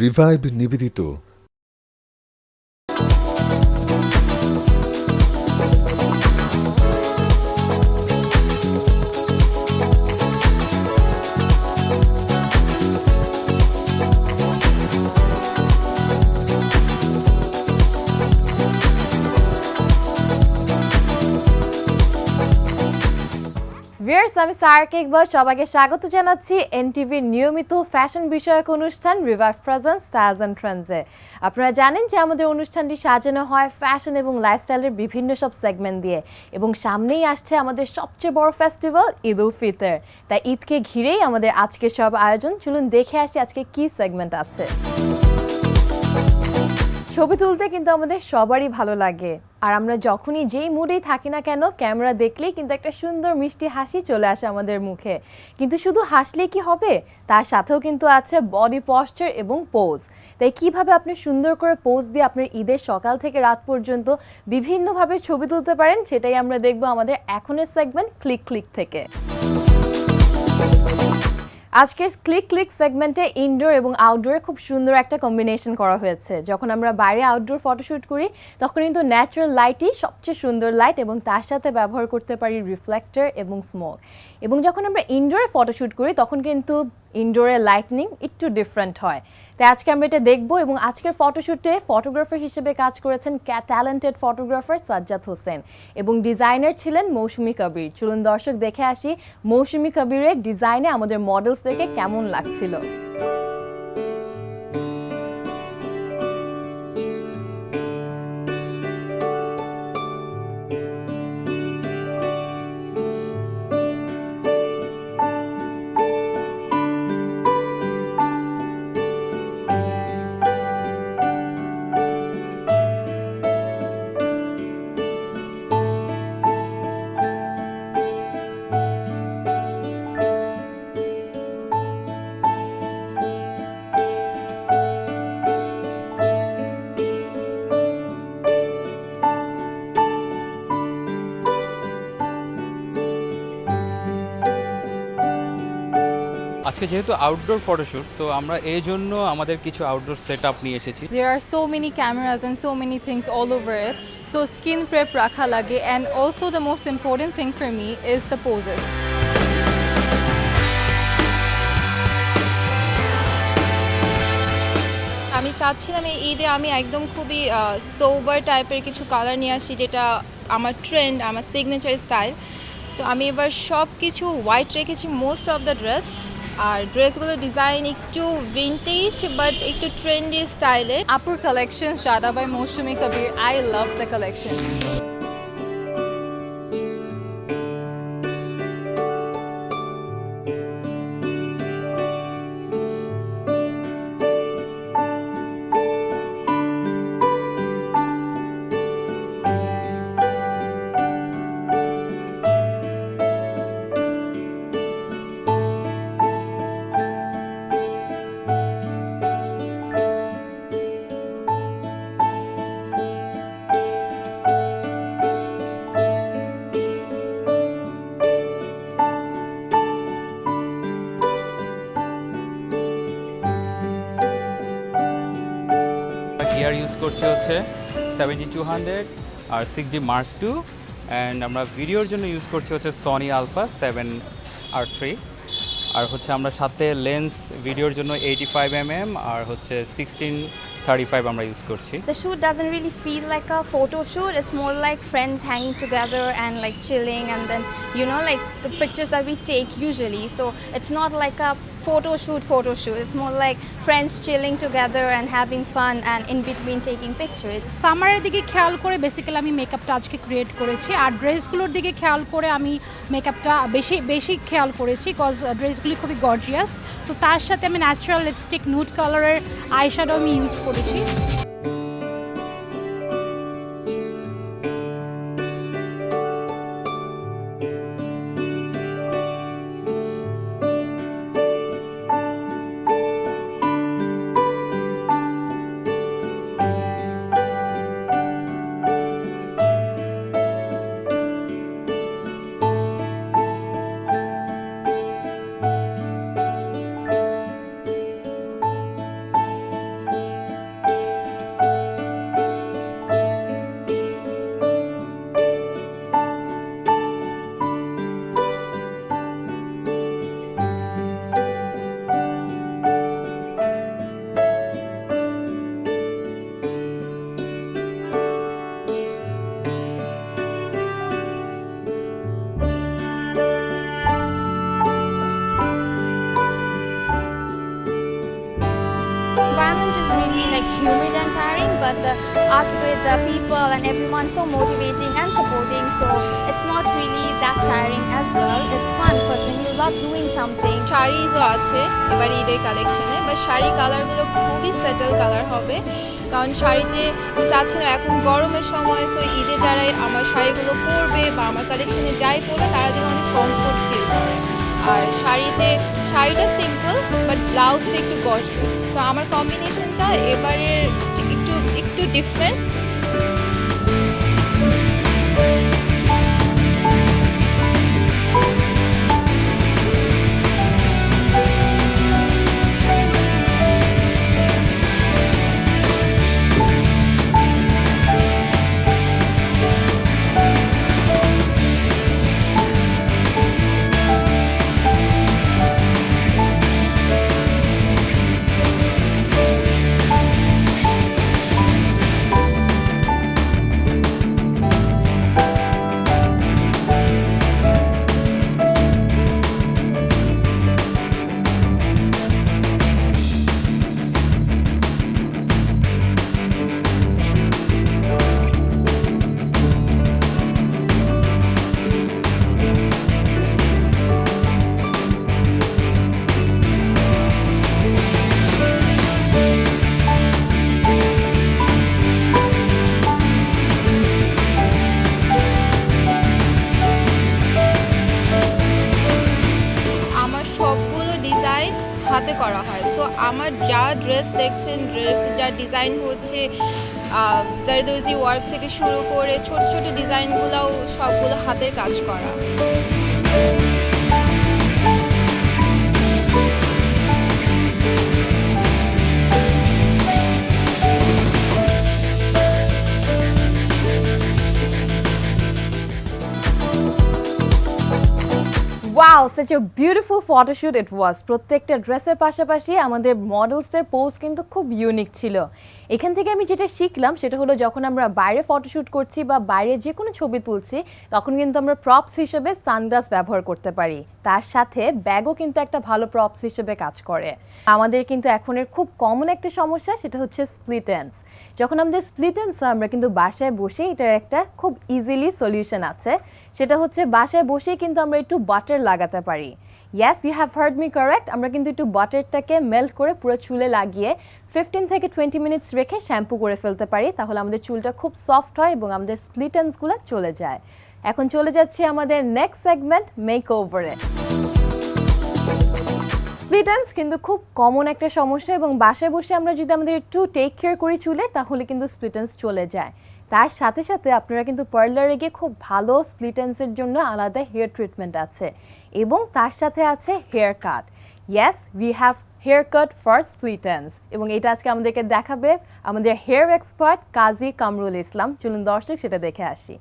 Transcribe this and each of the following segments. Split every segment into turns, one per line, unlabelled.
Revive নিবেদিত
viewers, আমি SAARC Iqbal সবাইকে স্বাগত জানাচ্ছি এনটিভির নিয়মিত ফ্যাশন বিষয়ক অনুষ্ঠান রিভাইভ প্রেজেন্স স্টাইলস অ্যান্ড ট্রেন্ডসে। আপনারা জানেন যে আমাদের অনুষ্ঠানটি সাজানো হয় ফ্যাশন এবং লাইফস্টাইলের বিভিন্ন সব সেগমেন্ট দিয়ে, এবং সামনেই আসছে আমাদের সবচেয়ে বড় ফেস্টিভ্যাল ঈদ উল ফিতর। তাই ঈদকে ঘিরেই আমাদের আজকের সব আয়োজন। চলুন দেখে আসি আজকে কি সেগমেন্ট আছে। ছবি তুলতে কিন্তু আমাদের সবারই ভালো লাগে, আর আমরা যখনই যেই মুডেই থাকি না কেন ক্যামেরা দেখলেই কিন্তু একটা সুন্দর মিষ্টি হাসি চলে আসে আমাদের মুখে। কিন্তু শুধু হাসলেই কি হবে, তার সাথেও কিন্তু আছে বডি পশ্চার এবং পোজ। তাই কিভাবে আপনি সুন্দর করে পোজ দিয়ে আপনার ঈদের সকাল থেকে রাত পর্যন্ত বিভিন্নভাবে ছবি তুলতে পারেন, সেটাই আমরা দেখব আমাদের এখনের সেগমেন্ট ক্লিক ক্লিক থেকে। আজকের ক্লিক ক্লিক সেগমেন্টে ইনডোর এবং আউটডোরে খুব সুন্দর একটা কম্বিনেশন করা হয়েছে। যখন আমরা বাইরে আউটডোর ফটোশ্যুট করি তখন কিন্তু ন্যাচারাল লাইটই সবচেয়ে সুন্দর লাইট, এবং তার সাথে ব্যবহার করতে পারি রিফ্লেক্টর এবং স্মোক। এবং যখন আমরা ইনডোরে ফটোশ্যুট করি তখন কিন্তু ইনডোরের লাইটনিং একটু ডিফারেন্ট হয়। তাই আজকে আমরা এটা দেখবো, এবং আজকের ফটোশ্যুটে ফটোগ্রাফার হিসেবে কাজ করেছেন ট্যালেন্টেড ফটোগ্রাফার সাজ্জাদ হোসেন, এবং ডিজাইনার ছিলেন মৌসুমী কবির। চলুন দর্শক দেখে আসি মৌসুমী কবিরের ডিজাইনে আমাদের মডেলস থেকে কেমন লাগছিল।
আজকে যেহেতু আউটডোর ফটোশুট, সো আমরা এই জন্য আমাদের কিছু আউটডোর সেটআপ নিয়ে এসেছি।
There are so many cameras and so many things all over it. So skin prep rakha lage, and also the most important thing for me is the poses.
আমি চাচ্ছিলাম এই ঈদে আমি একদম খুবই সোবার টাইপের কিছু কালার নিয়ে আসি, যেটা আমার ট্রেন্ড, আমার সিগনেচার স্টাইল। তো আমি এবার সব কিছু হোয়াইট রেখেছি মোস্ট অফ দ্য ড্রেস, আর ড্রেসগুলো ডিজাইন একটু ভিন্টেজ বাট একটু ট্রেন্ডি স্টাইলের।
Upper collection Shada by Moshumi Kabir. I love the collection.
Gear use করছি হচ্ছে 7200 আর 6D Mark II, অ্যান্ড আমরা ভিডিওর জন্য ইউজ করছি হচ্ছে সনি আলফা 7R3, আর হচ্ছে আমরা সাথে লেন্স ভিডিওর জন্য 85mm আর হচ্ছে 1635 আমরা ইউজ করছি।
The shoot doesn't really feel like a photo shoot. It's more like friends hanging together and like chilling, and then like the pictures that we take usually. So it's not like a photo shoot. It's more like friends chilling together and having fun, and in between taking pictures.
সামারের দিকে খেয়াল করে basically আমি মেকআপটা আজকে create করেছি, আর ড্রেসগুলোর দিকে খেয়াল করে আমি মেকআপটা বেশি খেয়াল করেছি, বিকজ ড্রেসগুলি খুবই গর্জিয়াস। তো তার সাথে আমি ন্যাচারাল লিপস্টিক নুড কালারের আইশ্যাডো আমি ইউজ করেছি।
and the outfit, the people and everyone so motivating and supporting. So it's not really that tiring as well. It's fun because when you love doing something.
শাড়িজও আছে এবার ঈদের কালেকশনে, but sari কালারগুলো খুবই settle colour হবে, কারণ শাড়িতে আমি চাচ্ছিলাম এখন গরমের সময়, সো ঈদে যারা আমার শাড়িগুলো পরবে বা আমার কালেকশনে যাই পরবে তারা যেন অনেক কমফোর্ট ফিল করে। আর শাড়িটা সিম্পল বাট ব্লাউজটা একটু গর্জিয়াস, সো আমার কম্বিনেশনটা এবারের একটু ডিফারেন্ট। হাতে করা হয়, সো আমার যা ড্রেস দেখছেন, ড্রেসে যা ডিজাইন হচ্ছে জারদোজি ওয়ার্ক থেকে শুরু করে ছোট ছোট ডিজাইনগুলোও সবগুলো হাতের কাজ করা।
Wow, such a beautiful photo shoot it was. প্রত্যেকটা ড্রেসের পাশাপাশি আমাদের মডেলসদের পোজ কিন্তু খুব ইউনিক ছিল। এখান থেকে আমি যেটা শিখলাম সেটা হলো যখন আমরা বাইরে ফটোশ্যুট করছি বা বাইরে যে কোনো ছবি তুলছি তখন কিন্তু আমরা প্রপস হিসেবে সানগ্লাস ব্যবহার করতে পারি, তার সাথে ব্যাগও কিন্তু একটা ভালো প্রপস হিসেবে কাজ করে। আমাদের কিন্তু এখনের খুব কমন একটা সমস্যা, সেটা হচ্ছে স্প্লিট এন্ডস। যখন আমাদের স্প্লিট এন্ডস আমরা কিন্তু বাসায় বসে এটার একটা খুব ইজিলি সলিউশন আছে, সেটা হচ্ছে বাসায় বসেই কিন্তু আমরা একটু বাটার লাগাতে পারি। Yes, you have heard me correct. আমরা কিন্তু একটু বাটারটাকে মেল্ট করে পুরো চুলে লাগিয়ে 15 থেকে 20 মিনিটস রেখে শ্যাম্পু করে ফেলতে পারি, তাহলে আমাদের চুলটা খুব সফট হয় এবং আমাদের স্প্লিট এন্ডসগুলো চলে যায়। এখন চলে যাচ্ছি আমাদের নেক্সট সেগমেন্ট মেকওভারে। স্প্লিট এন্ডস কিন্তু খুব কমন একটা সমস্যা এবং বাসায় বসে আমরা যদি আমাদের একটু টেক কেয়ার করি চুলে তাহলে কিন্তু স্প্লিট এন্ডস চলে যায়। তার সাথে সাথে আপনারা কিন্তু পার্লারে গিয়ে খুব ভালো স্প্লিট এন্ডসের জন্য আলাদা হেয়ার ট্রিটমেন্ট আছে এবং তার সাথে আছে hair cut. Yes, we have hair cut for split ends এবং এটা আজকে আমাদেরকে দেখাবে আমাদের হেয়ার এক্সপার্ট কাজী কামরুল ইসলাম। চলুন দর্শক সেটা দেখে আসি।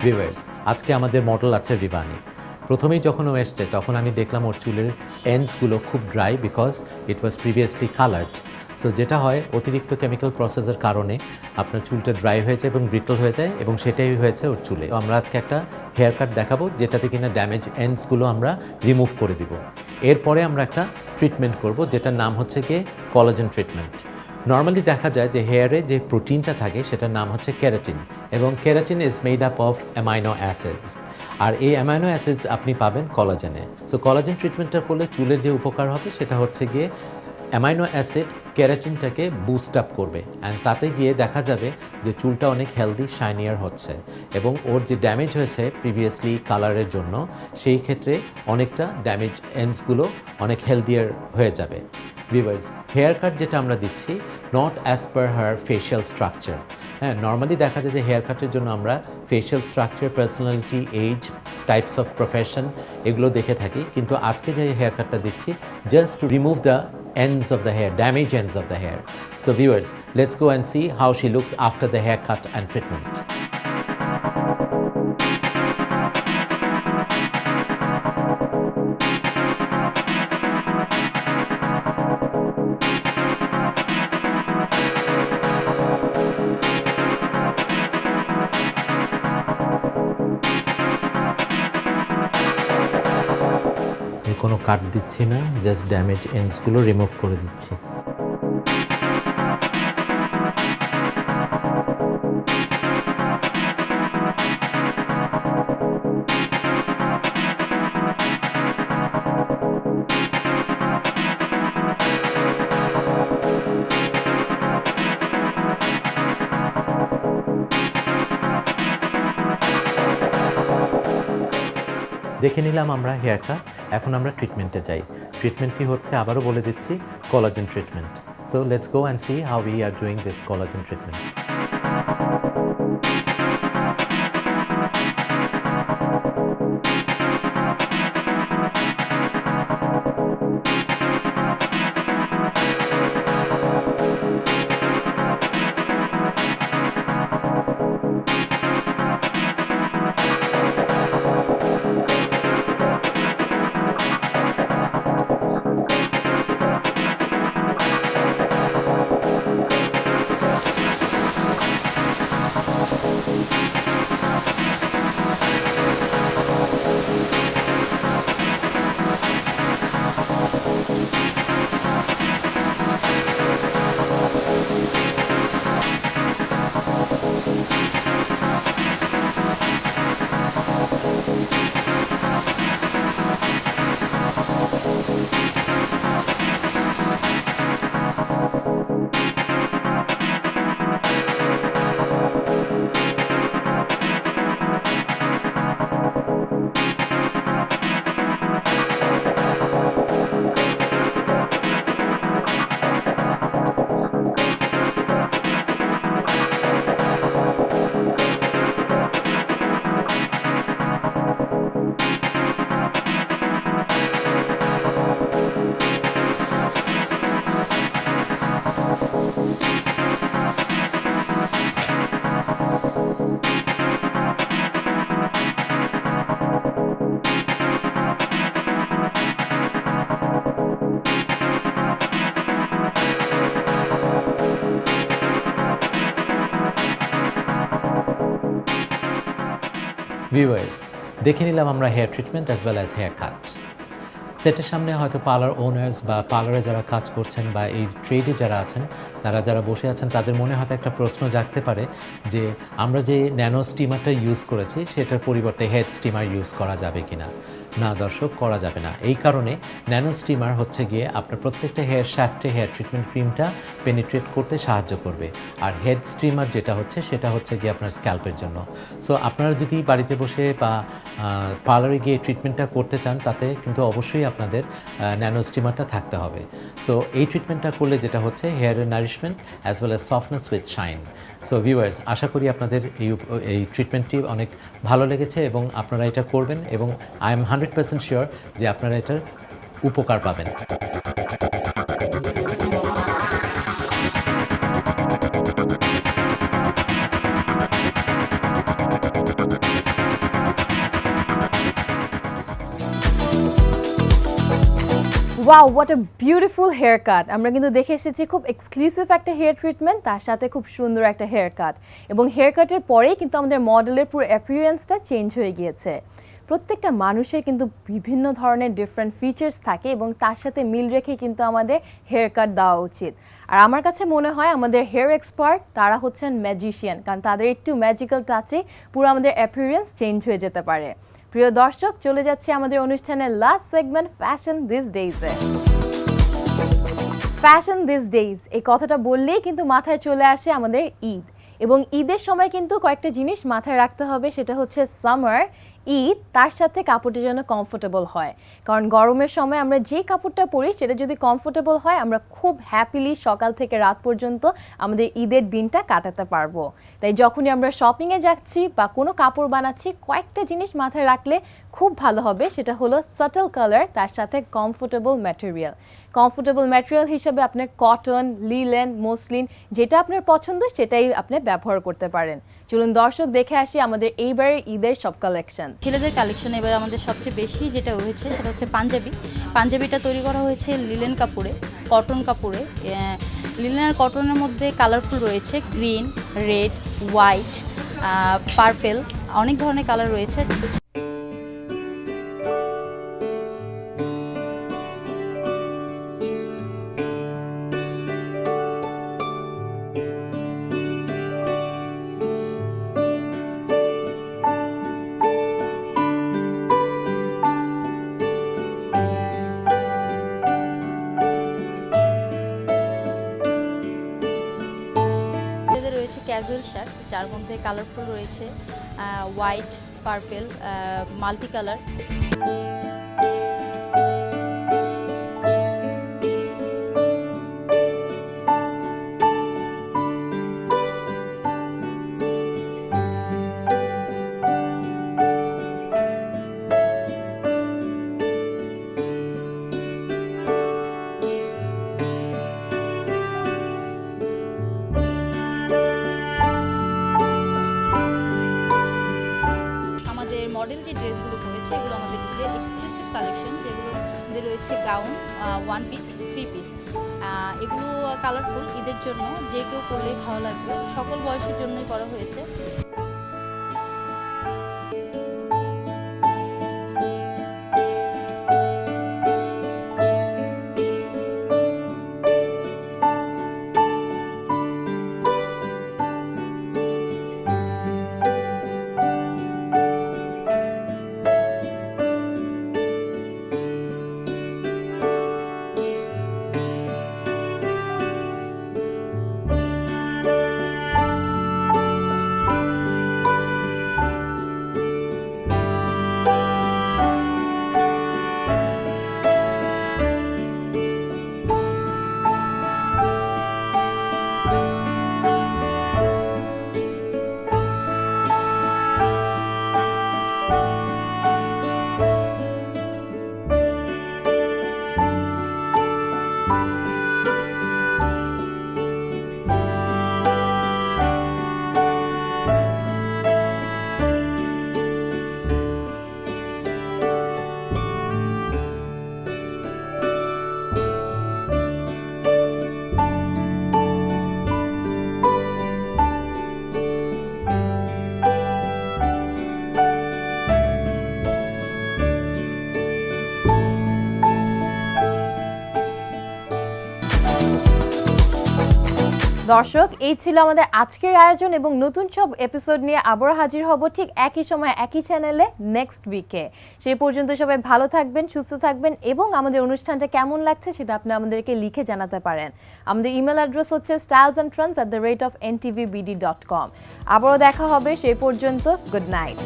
ভিউয়ার্স, আজকে আমাদের মডেল আছে রিভানি। প্রথমেই যখন ও এসছে তখন আমি দেখলাম ওর চুলের এন্ডসগুলো খুব dry because it was previously coloured. So যেটা হয় অতিরিক্ত কেমিক্যাল প্রসেসের কারণে আপনার চুলটা ড্রাই হয়ে যায় এবং ব্রিটল হয়ে যায় এবং সেটাই হয়েছে ওর চুলে। তো আমরা আজকে একটা হেয়ার কাট দেখাবো যেটাতে কিনা ড্যামেজ এন্ডসগুলো আমরা রিমুভ করে দিব। এরপরে আমরা একটা ট্রিটমেন্ট করব যেটার নাম হচ্ছে গিয়ে কোলাজেন ট্রিটমেন্ট। নর্মালি দেখা যায় যে হেয়ারে যে প্রোটিনটা থাকে সেটার নাম হচ্ছে কেরাটিন এবং keratin is made up of amino acids, আর এই অ্যামাইনো অ্যাসিডস আপনি পাবেন কলাজেনে। সো কলাজেন ট্রিটমেন্টটা করলে চুলের যে উপকার হবে সেটা হচ্ছে গিয়ে অ্যামাইনো অ্যাসিড কেরাটিনটাকে বুস্ট আপ করবে অ্যান্ড তাতে গিয়ে দেখা যাবে যে চুলটা অনেক হেলদি শাইনিয়ার হচ্ছে এবং ওর যে ড্যামেজ হয়েছে প্রিভিয়াসলি কালারের জন্য সেই ক্ষেত্রে অনেকটা ড্যামেজ এন্ডসগুলো অনেক হেলদিয়ার হয়ে যাবে। ভিউয়ার্স, হেয়ার কাট যেটা আমরা দিচ্ছি not as per her facial structure. হ্যাঁ, নর্মালি দেখা যায় যে হেয়ার কাটের জন্য আমরা facial structure, personality, age, types of profession এগুলো দেখে থাকি, কিন্তু আজকে যে হেয়ার কাটটা দিচ্ছি just to remove the ends of the hair, damaged ends of the hair. So viewers, let's go and see how she looks after the haircut and treatment. কাট দিচ্ছি না, জাস্ট ড্যামেজ এন্ডসগুলো রিমুভ করে দিচ্ছি। দেখে নিলাম আমরা hair cut. এখন আমরা ট্রিটমেন্টে যাই। ট্রিটমেন্টটি হচ্ছে, আবারও বলে দিচ্ছি, collagen treatment. So let's go and see how we are doing this collagen treatment. Viewers, দেখে নিলাম আমরা hair treatment as well as hair cut. সেটের সামনে হয়তো পার্লার ওনার্স বা পার্লারে যারা কাজ করছেন বা এই ট্রেডে যারা আছেন, তারা যারা বসে আছেন, তাদের মনে হয়তো একটা প্রশ্ন জাগতে পারে যে আমরা যে ন্যানো স্টিমারটা ইউজ করেছি সেটার পরিবর্তে হেড স্টিমার ইউজ করা যাবে কিনা। না দর্শক, করা যাবে না। এই কারণে ন্যানো স্টিমার হচ্ছে গিয়ে আপনার প্রত্যেকটা হেয়ার শ্যাফটে হেয়ার ট্রিটমেন্ট ক্রিমটা পেনিট্রেট করতে সাহায্য করবে। আর হেড স্টিমার যেটা হচ্ছে সেটা হচ্ছে গিয়ে আপনার স্ক্যাল্পের জন্য। সো আপনারা যদি বাড়িতে বসে বা পার্লারে গিয়ে ট্রিটমেন্টটা করতে চান, তাতে কিন্তু অবশ্যই আপনাদের ন্যানো স্টিমারটা থাকতে হবে। সো এই ট্রিটমেন্টটা করলে যেটা হচ্ছে হেয়ারের nourishment as well as softness with shine. So viewers, আশা করি আপনাদের এই ট্রিটমেন্টটি অনেক ভালো লেগেছে এবং আপনারা এটা করবেন এবং আই এম 100% শিওর যে আপনারা এটার উপকার পাবেন।
Wow, what a beautiful hair cut. আমরা কিন্তু দেখে এসেছি খুব এক্সক্লুসিভ একটা হেয়ার ট্রিটমেন্ট, তার সাথে খুব সুন্দর একটা হেয়ার কাট। এবং হেয়ার কাটের পরেই কিন্তু আমাদের মডেলের পুরো অ্যাপিয়ারেন্সটা চেঞ্জ হয়ে গিয়েছে। প্রত্যেকটা মানুষের কিন্তু বিভিন্ন ধরনের ডিফারেন্ট ফিচার্স থাকে এবং তার সাথে মিল রেখে কিন্তু আমাদের হেয়ার কাট দেওয়া উচিত। আর আমার কাছে মনে হয় আমাদের হেয়ার এক্সপার্ট তারা হচ্ছেন ম্যাজিশিয়ান, কারণ তাদের একটু ম্যাজিক্যাল টাচে পুরো আমাদের অ্যাপিয়ারেন্স চেঞ্জ হয়ে যেতে পারে। প্রিয় দর্শক, চলে যাচ্ছে আমাদের অনুষ্ঠানের লাস্ট সেগমেন্ট ফ্যাশন দিস ডেইজে। ফ্যাশন দিস ডেইজ এই কথাটা বললেই কিন্তু মাথায় চলে আসে আমাদের ঈদ, এবং ঈদের সময় কিন্তু কয়েকটা জিনিস মাথায় রাখতে হবে। সেটা হচ্ছে সামার, ঈদ, তার সাথে কাপড়টা যেন কমফোর্টেবল হয়। কারণ গরমের সময় আমরা যে কাপড়টা পরি সেটা যদি কমফোর্টেবল হয়, আমরা খুব হ্যাপিলি সকাল থেকে রাত পর্যন্ত আমাদের ঈদের দিনটা কাটাতে পারবো। তাই যখনই আমরা শপিংয়ে যাচ্ছি বা কোনো কাপড় বানাচ্ছি, কয়েকটা জিনিস মাথায় রাখলে খুব ভালো হবে। সেটা হলো সাটল কালার, তার সাথে কমফোর্টেবল ম্যাটেরিয়াল। কমফোর্টেবল ম্যাটেরিয়াল হিসেবে আপনি কটন, লিলেন, মসলিন, যেটা আপনার পছন্দ সেটাই আপনি ব্যবহার করতে পারেন। চলুন দর্শক, দেখে আসি আমাদের এইবারের ঈদের সব কালেকশন।
ছেলেদের কালেকশন এবার আমাদের সবচেয়ে বেশি যেটা হয়েছে সেটা হচ্ছে পাঞ্জাবি। পাঞ্জাবিটা তৈরি করা হয়েছে লিলেন কাপড়ে, কটন কাপড়ে। লিলেন আর কটনের মধ্যে কালারফুল রয়েছে গ্রিন, রেড, হোয়াইট, পার্পেল, অনেক ধরনের কালার রয়েছে। ক্যাজুয়াল শার্ট, যার মধ্যে কালারফুল রয়েছে white, purple, multi colour. Model যে ড্রেসগুলো পরেছে এগুলো আমাদের ঈদের এক্সক্লুসিভ কালেকশন, যেগুলো রয়েছে gown, one piece, three piece. এগুলো কালারফুল, ঈদের জন্য যে কেউ পরলেই ভালো লাগবে, সকল বয়সের জন্যই করা হয়েছে।
দর্শক, এই ছিল আমাদের আজকের আয়োজন এবং নতুন সব এপিসোড নিয়ে আবার হাজির হব ঠিক একই সময় একই চ্যানেলে নেক্সট উইকে। সেই পর্যন্ত সবাই ভালো থাকবেন, সুস্থ থাকবেন এবং আমাদের অনুষ্ঠানটা কেমন লাগছে সেটা আপনি আমাদেরকে লিখে জানাতে পারেন। আমাদের ইমেল অ্যাড্রেস হচ্ছে stylesandrans@ntvbd.com। আবারও দেখা হবে, সেই পর্যন্ত গুড নাইট।